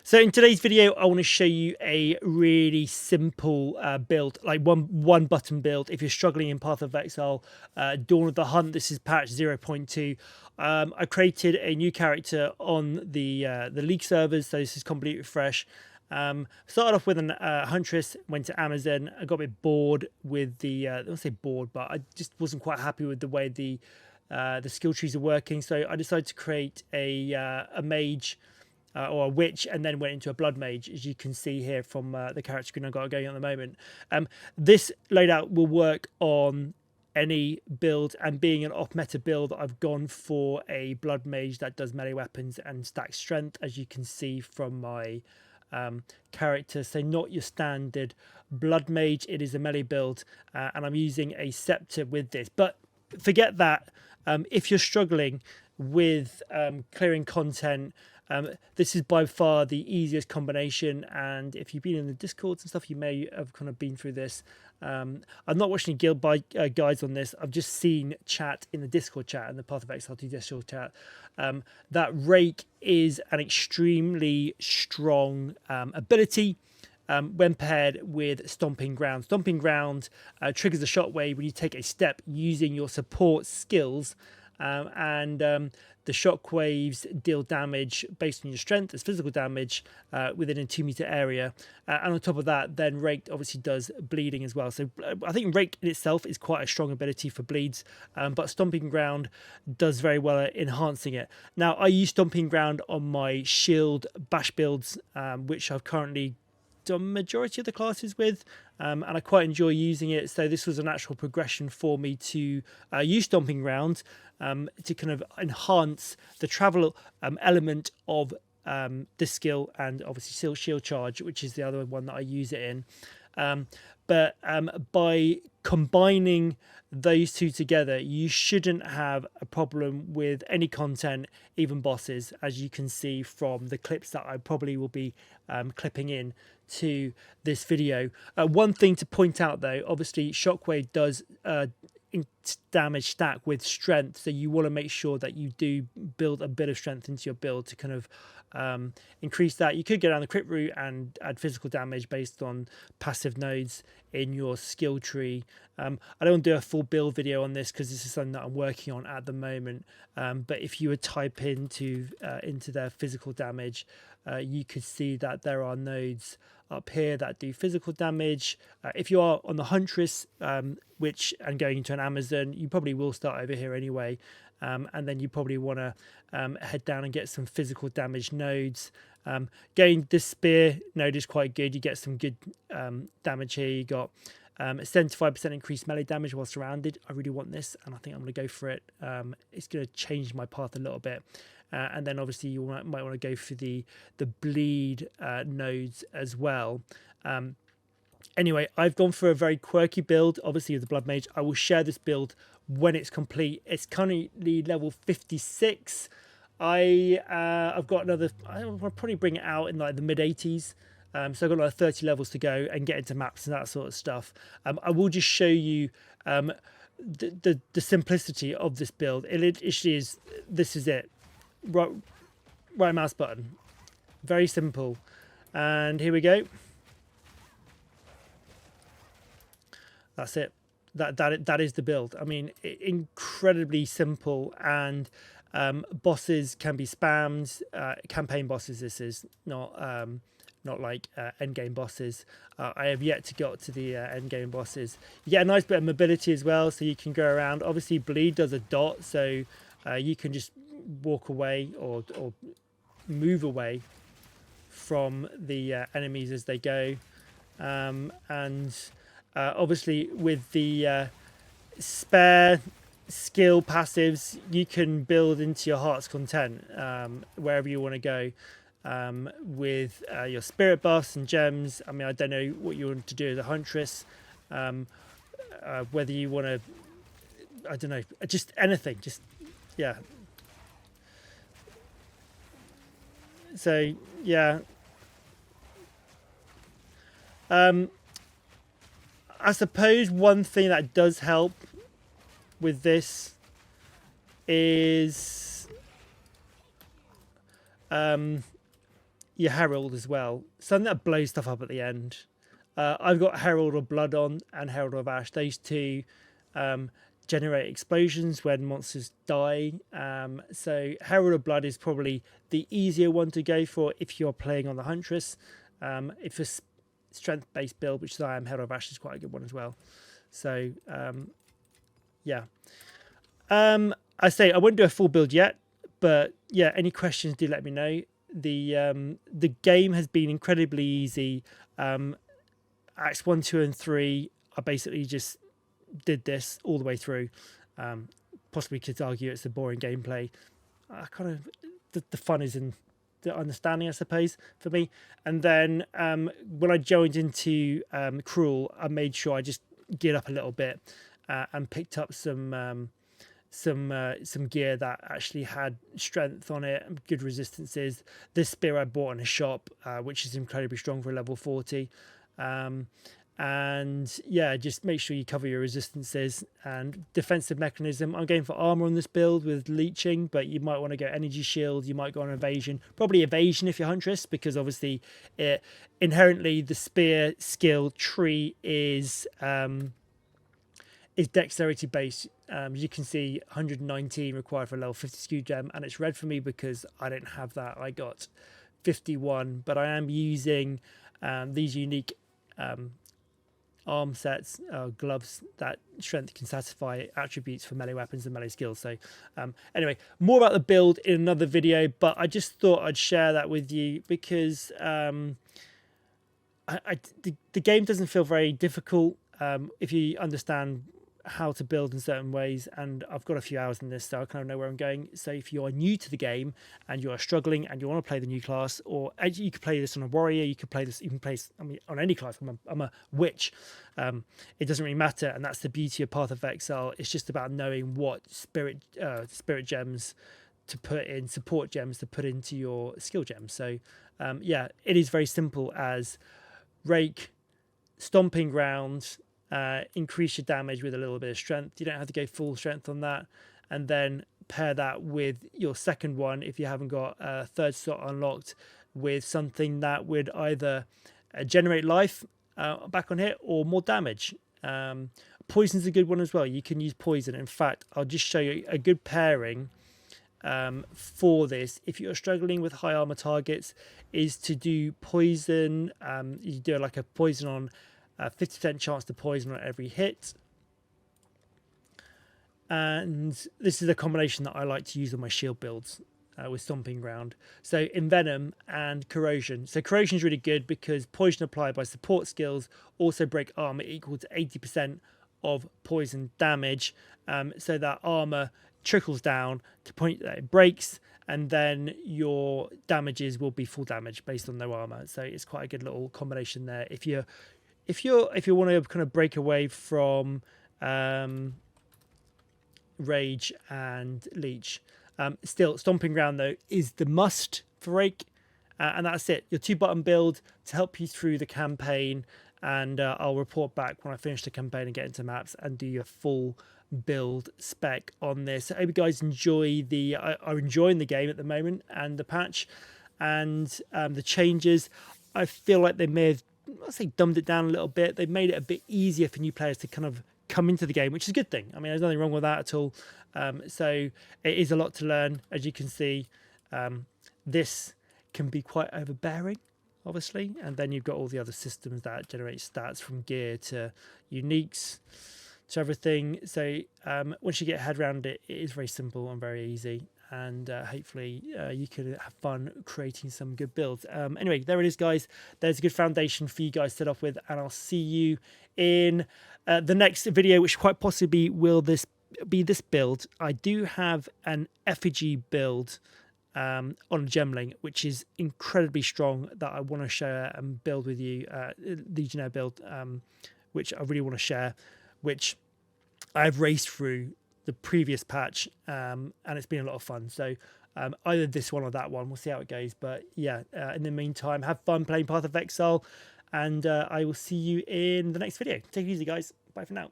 So in today's video, I want to show you a really simple build, like one button build. If you're struggling in Path of Exile, Dawn of the Hunt, this is patch 0.2. I created a new character on the league servers, so this is completely fresh. Started off with an huntress, went to Amazon. I got a bit bored with the I don't say bored, but I just wasn't quite happy with the way the skill trees are working. So I decided to create a mage or a witch, and then went into a blood mage, as you can see here from the character screen I've got going at the moment. This loadout will work on any build, and being an off meta build, I've gone for a blood mage that does melee weapons and stacks strength, as you can see from my character. So not your standard blood mage, it is a melee build, and I'm using a scepter with this. But forget that. If you're struggling with clearing content, this is by far the easiest combination, and if you've been in the discords and stuff, you may have kind of been through this. I've not watched any guild guides on this. I've just seen chat in the Discord chat and the Path of Exile Discord chat that Rake is an extremely strong ability when paired with Stomping Ground. Stomping Ground triggers a shockwave when you take a step using your support skills, and the shockwaves deal damage based on your strength as physical damage within a 2-meter area. And on top of that, then Rake obviously does bleeding as well. So I think Rake in itself is quite a strong ability for bleeds, but Stomping Ground does very well at enhancing it. Now, I use Stomping Ground on my shield bash builds, which I've currently done majority of the classes with, and I quite enjoy using it. So this was a natural progression for me to use Stomping Ground to kind of enhance the travel element of this skill, and obviously shield charge, which is the other one that I use it in. But by combining those two together, you shouldn't have a problem with any content, even bosses, as you can see from the clips that I probably will be clipping in to this video. One thing to point out though, obviously Shockwave does damage stack with strength, so you want to make sure that you do build a bit of strength into your build to kind of increase that. You could go down the crit route and add physical damage based on passive nodes in your skill tree. I don't want to do a full build video on this because this is something that I'm working on at the moment, but if you would type into their physical damage, you could see that there are nodes up here that do physical damage. If you are on the Huntress, and going into an Amazon, you probably will start over here anyway, and then you probably want to head down and get some physical damage nodes. Getting this spear node is quite good. You get some good damage here. You got 75% increased melee damage while surrounded. I really want this, and I think I'm going to go for it. It's going to change my path a little bit. And then obviously you might want to go for the bleed nodes as well. Anyway, I've gone for a very quirky build, obviously with the Blood Mage. I will share this build when it's complete. It's currently level 56. I've got another, I'll probably bring it out in like the mid 80s. So I've got like 30 levels to go and get into maps and that sort of stuff. I will just show you the simplicity of this build. It literally is, this is it. Right mouse button, very simple, and here we go. That's it. That is the build. I mean, incredibly simple, and bosses can be spammed. Campaign bosses. This is not like end game bosses. I have yet to get to the end game bosses. You get a nice bit of mobility as well, so you can go around. Obviously, bleed does a dot, so you can just walk away or move away from the enemies as they go, and obviously with the spare skill passives, you can build into your heart's content wherever you want to go with your spirit buffs and gems. I mean, I don't know what you want to do as a huntress, whether you want to, I don't know, just anything, just yeah. So yeah, I suppose one thing that does help with this is your Herald as well, something that blows stuff up at the end. I've got Herald of Blood on and Herald of Ash. Those two generate explosions when monsters die. So Herald of Blood is probably the easier one to go for if you're playing on the Huntress. If a strength-based build, which I am, Herald of Ash is quite a good one as well. So yeah. I say I won't do a full build yet, but yeah, any questions, do let me know. The game has been incredibly easy. Acts 1, 2, and 3, I basically just did this all the way through. Possibly could argue it's the boring gameplay. The fun is in the understanding, I suppose, for me. And then when I joined into Cruel, I made sure I just geared up a little bit and picked up some gear that actually had strength on it, good resistances. This spear I bought in a shop, which is incredibly strong for a level 40. And yeah, just make sure you cover your resistances. And defensive mechanism, I'm going for armor on this build with leeching, but you might want to go energy shield, you might go on evasion, probably evasion if you're Huntress, because obviously inherently the spear skill tree is dexterity based. You can see 119 required for a level 50 skew gem, and it's red for me because I don't have that. I got 51, but I am using these unique arm sets, gloves that strength can satisfy attributes for melee weapons and melee skills. So anyway, more about the build in another video, but I just thought I'd share that with you because the game doesn't feel very difficult if you understand how to build in certain ways, and I've got a few hours in this, so I kind of know where I'm going. So if you are new to the game and you are struggling and you want to play the new class, or you could play this on a warrior, you could play this, you can play, I mean, on any class. I'm a witch. It doesn't really matter, and that's the beauty of Path of Exile. It's just about knowing what spirit gems to put in, support gems to put into your skill gems. So yeah, it is very simple as Rake, Stomping Ground, increase your damage with a little bit of strength. You don't have to go full strength on that, and then pair that with your second one if you haven't got a third slot unlocked, with something that would either generate life back on hit or more damage. Poison's a good one as well. You can use poison. In fact, I'll just show you a good pairing for this if you're struggling with high armor targets, is to do poison. You do like a poison on 50% chance to poison on every hit, and this is a combination that I like to use on my shield builds with Stomping Ground. So Envenom and Corrosion. So Corrosion is really good because poison applied by support skills also break armor equal to 80% of poison damage, so that armor trickles down to point that it breaks, and then your damages will be full damage based on no armor. So it's quite a good little combination there if you want to kind of break away from Rage and Leech. Still, Stomping Ground though is the must for Rake, and that's it. Your 2-button build to help you through the campaign, and I'll report back when I finish the campaign and get into maps and do your full build spec on this. I hope you guys enjoy are enjoying the game at the moment and the patch and the changes. I feel like they may have, I'll say, dumbed it down a little bit. They've made it a bit easier for new players to kind of come into the game, which is a good thing. I mean, there's nothing wrong with that at all. So it is a lot to learn, as you can see. This can be quite overbearing, obviously, and then you've got all the other systems that generate stats from gear to uniques to everything. So once you get a head around it, it is very simple and very easy, and hopefully you can have fun creating some good builds. Anyway, there it is, guys. There's a good foundation for you guys to set off with, and I'll see you in the next video, which quite possibly will be this build. I do have an effigy build on Gemling, which is incredibly strong, that I want to share and build with you. Legionnaire build, which I really want to share, which I've raced through the previous patch, and it's been a lot of fun. So either this one or that one, we'll see how it goes. But yeah, in the meantime, have fun playing Path of Exile, and I will see you in the next video. Take it easy, guys. Bye for now.